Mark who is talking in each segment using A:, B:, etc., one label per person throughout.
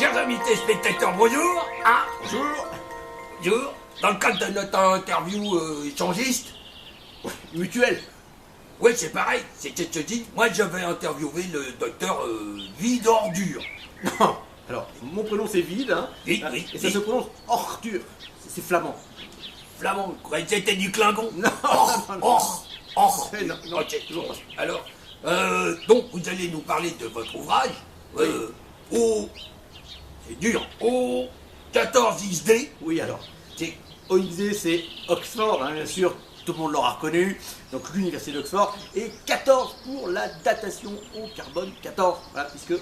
A: Chers amis téléspectateurs, bonjour. Ah,
B: Bonjour.
A: bonjour. Dans le cadre de notre interview échangiste,
B: Mutuelle.
A: ouais, c'est pareil, c'est ce que je dis. Moi, je vais interviewer le docteur Vide Ordure.
B: Non. Alors, mon prénom c'est Vide, hein.
A: Oui, oui,
B: Et ça
A: oui.
B: se prononce Ordure. C'est flamand.
A: Flamand, quoi, c'était du Klingon.
B: Non,
A: Or,
B: non, non.
A: or, or.
B: Non, non,
A: Ok,
B: toujours pas.
A: alors, donc, vous allez nous parler de votre ouvrage, c'est dur, au 14 XD.
B: Oui, alors. OXD, c'est Oxford, hein, bien sûr. Tout le monde l'aura reconnu. Donc, l'université d'Oxford. Et 14 pour la datation au carbone 14. Voilà, puisque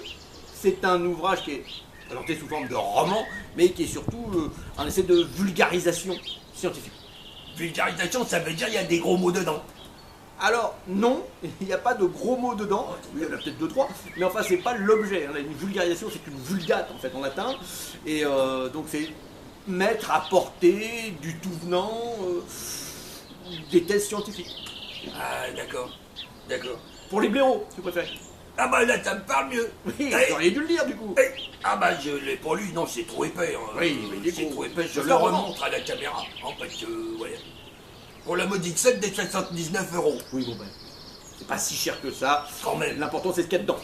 B: c'est un ouvrage qui est présenté sous forme de roman, mais qui est surtout un essai de vulgarisation scientifique.
A: Vulgarisation, ça veut dire qu'il y a des gros mots dedans.
B: Alors, non, il n'y a pas de gros mots dedans. Oui, il y en a peut-être 2-3, mais enfin, c'est pas l'objet. Hein. Une vulgarisation, c'est une vulgate, en fait, en latin. Et donc, c'est mettre à portée du tout venant des thèses scientifiques.
A: Ah, d'accord, d'accord.
B: Pour les blaireaux, si vous préférez.
A: Ah bah là, ça me parle mieux.
B: Oui,
A: Eh,
B: vous auriez dû le lire, du coup.
A: eh, ah bah je l'ai pas lu, non, c'est trop épais. Hein.
B: Oui, mais il est
A: c'est
B: gros.
A: trop épais, je
B: C'est
A: le
B: un roman.
A: remonte à la caméra. En fait, ouais. Pour la modique 7 des 79 €.
B: Oui, bon, ben, c'est pas si cher que ça.
A: Quand même.
B: L'important, c'est ce qu'il y a dedans.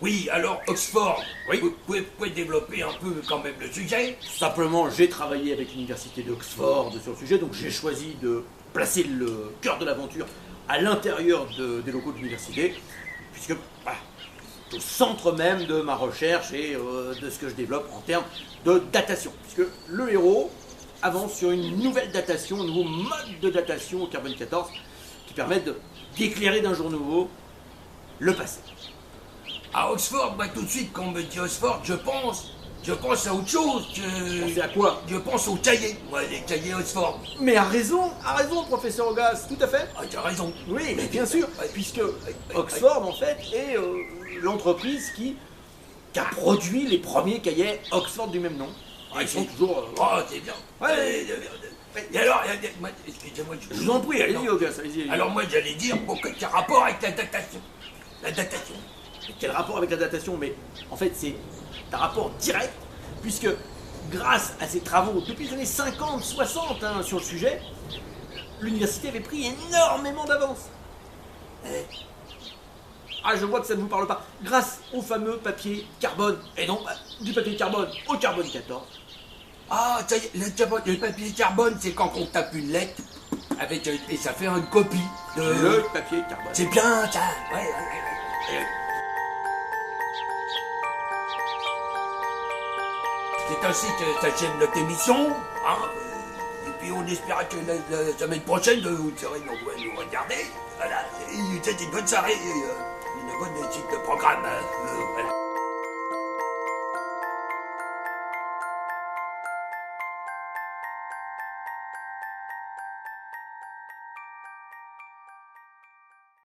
A: Oui, alors Oxford,
B: Oui.
A: vous pouvez développer un peu quand même le sujet.
B: Simplement, j'ai travaillé avec l'université d'Oxford sur le sujet, donc j'ai choisi de placer le cœur de l'aventure à l'intérieur des locaux de l'université, puisque voilà, c'est au centre même de ma recherche et de ce que je développe en termes de datation. Puisque le héros avance sur une nouvelle datation, un nouveau mode de datation au carbone 14 qui permet d'éclairer d'un jour nouveau le passé.
A: À Oxford, moi tout de suite, quand on me dit Oxford, je pense à autre chose.
B: Pensez à quoi?
A: Je pense aux cahiers, moi, les cahiers Oxford.
B: Mais a raison, professeur Augas, tout à fait.
A: Ah, tu as raison.
B: Oui, mais bien sûr,
A: Ouais.
B: puisque Oxford, en fait, est l'entreprise qui a produit les premiers cahiers Oxford du même nom. Ah, ils sont toujours...
A: Oh, c'est bien.
B: Ouais.
A: Et alors, moi, excusez-moi,
B: Je vous en prie, allez-y, Augas, allez-y.
A: Alors moi, j'allais dire, quel rapport avec la datation? La datation.
B: Mais quel rapport avec la datation? Mais en fait, c'est un rapport direct, puisque grâce à ses travaux depuis les années 50, 60 hein, sur le sujet, l'université avait pris énormément d'avance. Ah, je vois que ça ne vous parle pas. Grâce au fameux papier carbone, et non du papier carbone au carbone 14.
A: Ah, ça y est, le papier carbone, c'est quand on tape une lettre avec, et ça fait une copie de...
B: Le papier carbone.
A: C'est bien, ça. Ouais. C'est ainsi que s'achève notre émission. Hein. Et puis on espère que la semaine prochaine, vous serez nombreux à nous regarder. Voilà. Et c'est une bonne soirée et une bonne suite de programme. Voilà.